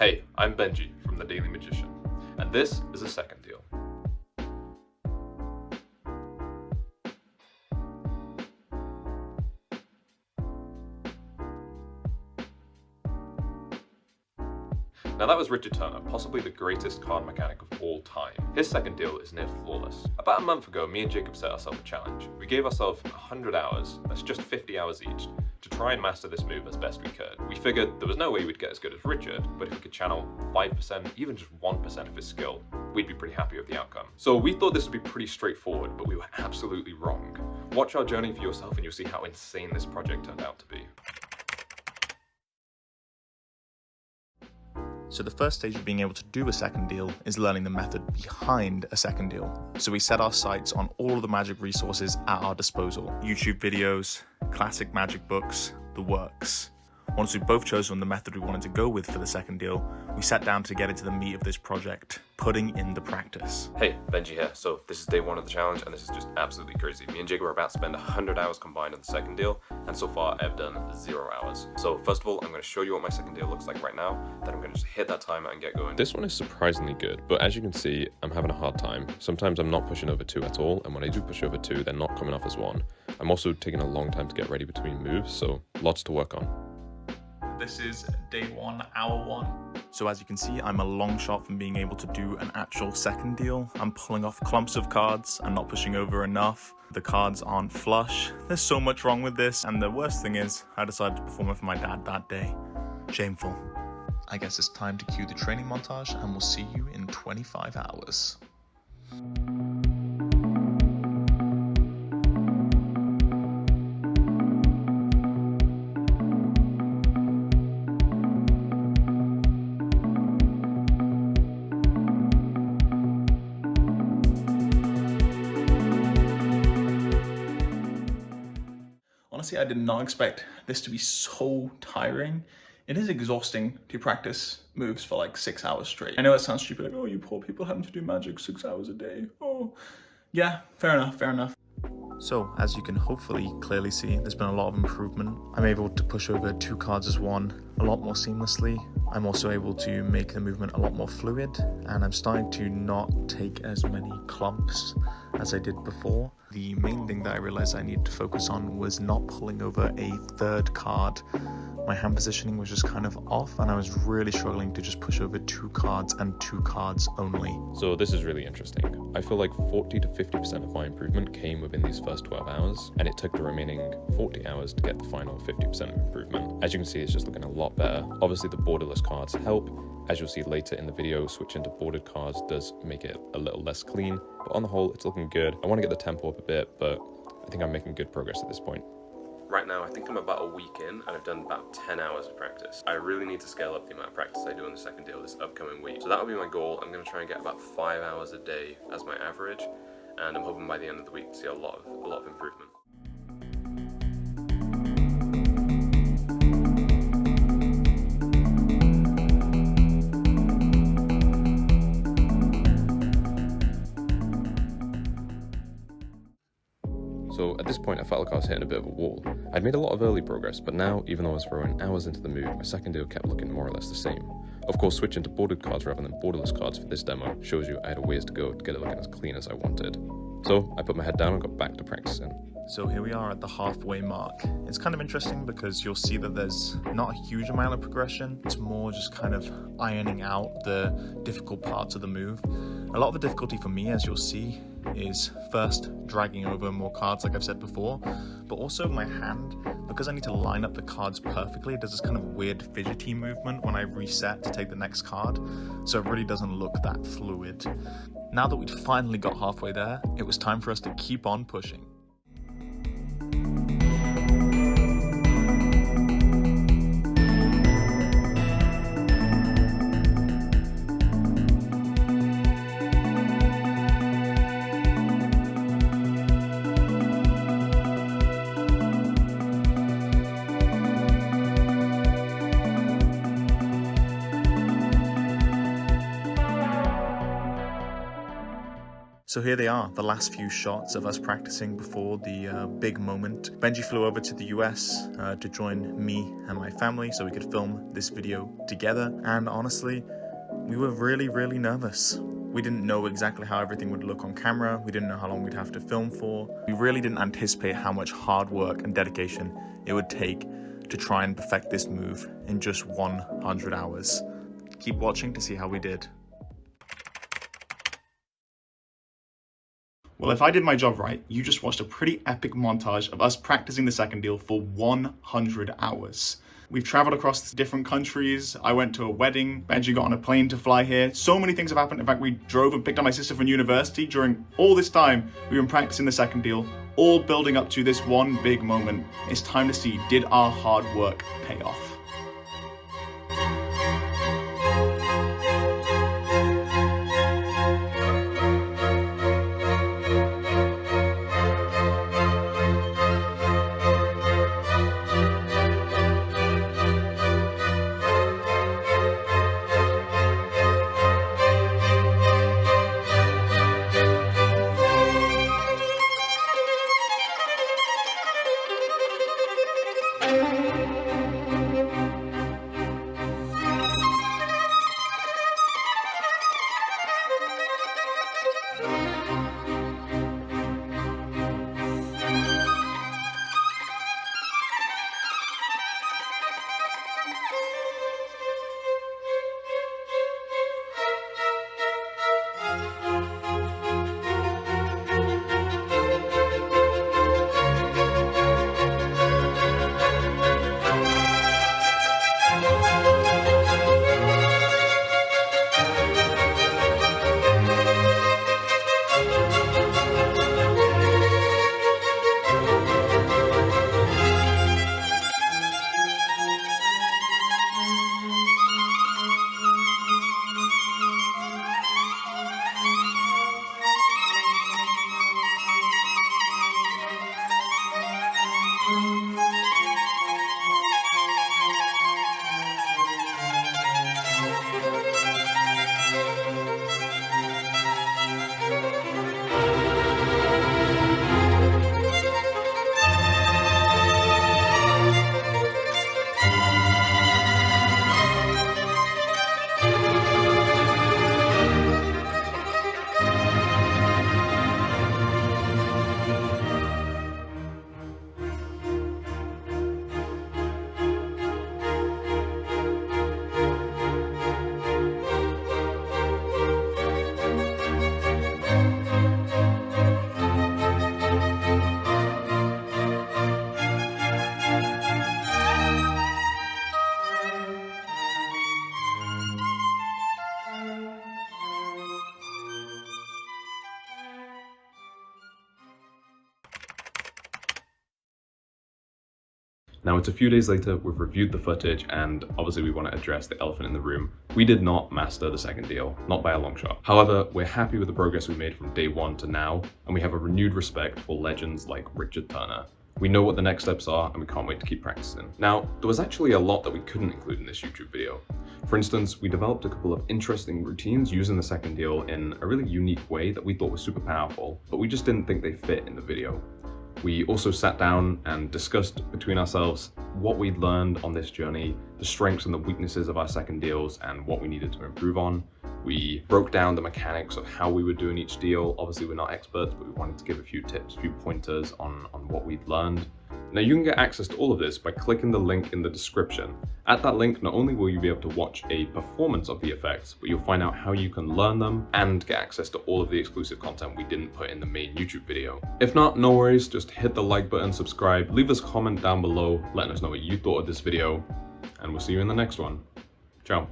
Hey, I'm Benji from The Daily Magician, and this is a second deal. Now that was Richard Turner, possibly the greatest card mechanic of all time. His second deal is near flawless. About a month ago, me and Jacob set ourselves a challenge. We gave ourselves 100 hours, that's just 50 hours each, to try and master this move as best we could. We figured there was no way we'd get as good as Richard, but if we could channel 5%, even just 1% of his skill, we'd be pretty happy with the outcome. So we thought this would be pretty straightforward, but we were absolutely wrong. Watch our journey for yourself and you'll see how insane this project turned out to be. So the first stage of being able to do a second deal is learning the method behind a second deal. So we set our sights on all of the magic resources at our disposal. YouTube videos, classic magic books, the works. Once we both chosen the method we wanted to go with for the second deal, we sat down to get into the meat of this project, putting in the practice. Hey, Benji here. So this is day one of the challenge and this is just absolutely crazy. Me and Jacob are about to spend 100 hours combined on the second deal, and so far I've done 0 hours. So first of all, I'm going to show you what my second deal looks like right now, then I'm going to just hit that timer and get going. This one is surprisingly good, but as you can see, I'm having a hard time. Sometimes I'm not pushing over 2 at all, and when I do push over 2, they're not coming off as 1. I'm also taking a long time to get ready between moves, so lots to work on. This is day 1, hour 1. So as you can see, I'm a long shot from being able to do an actual second deal. I'm pulling off clumps of cards. I'm not pushing over enough. The cards aren't flush. There's so much wrong with this. And the worst thing is, I decided to perform it for my dad that day. Shameful. I guess it's time to cue the training montage and we'll see you in 25 hours. Honestly, I did not expect this to be so tiring. It is exhausting to practice moves for like 6 hours straight. I know it sounds stupid, like, oh, you poor people having to do magic 6 hours a day. Oh, yeah, fair enough, fair enough. So, as you can hopefully clearly see, there's been a lot of improvement. I'm able to push over 2 cards as 1 a lot more seamlessly. I'm also able to make the movement a lot more fluid, and I'm starting to not take as many clumps as I did before. The main thing that I realized I needed to focus on was not pulling over a 3rd card. My hand positioning was just kind of off, and I was really struggling to just push over 2 cards and 2 cards only. So this is really interesting. I feel like 40 to 50% of my improvement came within these first 12 hours, and it took the remaining 40 hours to get the final 50% of improvement. As you can see, it's just looking a lot better. Obviously the borderless cards help. As you'll see later in the video, switching to bordered cards does make it a little less clean, but on the whole, it's looking good. I want to get the tempo up a bit, but I think I'm making good progress at this point. Right now, I think I'm about a week in and I've done about 10 hours of practice. I really need to scale up the amount of practice I do on the second deal this upcoming week. So that'll be my goal. I'm going to try and get about 5 hours a day as my average, and I'm hoping by the end of the week to see a lot of improvement. So at this point, I felt like I was hitting a bit of a wall. I'd made a lot of early progress, but now, even though I was throwing hours into the move, my second deal kept looking more or less the same. Of course, switching to bordered cards rather than borderless cards for this demo shows you I had a ways to go to get it looking as clean as I wanted. So I put my head down and got back to practicing. So here we are at the halfway mark. It's kind of interesting because you'll see that there's not a huge amount of progression. It's more just kind of ironing out the difficult parts of the move. A lot of the difficulty for me, as you'll see, is first dragging over more cards like I've said before, but also my hand, because I need to line up the cards perfectly, it does this kind of weird fidgety movement when I reset to take the next card, so it really doesn't look that fluid. Now that we'd finally got halfway there, it was time for us to keep on pushing. So here they are, the last few shots of us practicing before the big moment. Benji flew over to the US to join me and my family so we could film this video together. And honestly, we were really, really nervous. We didn't know exactly how everything would look on camera. We didn't know how long we'd have to film for. We really didn't anticipate how much hard work and dedication it would take to try and perfect this move in just 100 hours. Keep watching to see how we did. Well, if I did my job right, you just watched a pretty epic montage of us practicing the second deal for 100 hours. We've traveled across different countries. I went to a wedding. Benji got on a plane to fly here. So many things have happened. In fact, we drove and picked up my sister from university. During all this time, we've been practicing the second deal, all building up to this one big moment. It's time to see, did our hard work pay off? Now it's a few days later, we've reviewed the footage, and obviously we want to address the elephant in the room. We did not master the second deal, not by a long shot. However, we're happy with the progress we made from day one to now, and we have a renewed respect for legends like Richard Turner. We know what the next steps are, and we can't wait to keep practicing. Now, there was actually a lot that we couldn't include in this YouTube video. For instance, we developed a couple of interesting routines using the second deal in a really unique way that we thought was super powerful, but we just didn't think they fit in the video. We also sat down and discussed between ourselves what we'd learned on this journey, the strengths and the weaknesses of our second deals, and what we needed to improve on. We broke down the mechanics of how we were doing each deal. Obviously, we're not experts, but we wanted to give a few tips, a few pointers on what we'd learned. Now, you can get access to all of this by clicking the link in the description. At that link, not only will you be able to watch a performance of the effects, but you'll find out how you can learn them and get access to all of the exclusive content we didn't put in the main YouTube video. If not, no worries, just hit the like button, subscribe, leave us a comment down below, letting us know what you thought of this video, and we'll see you in the next one. Ciao.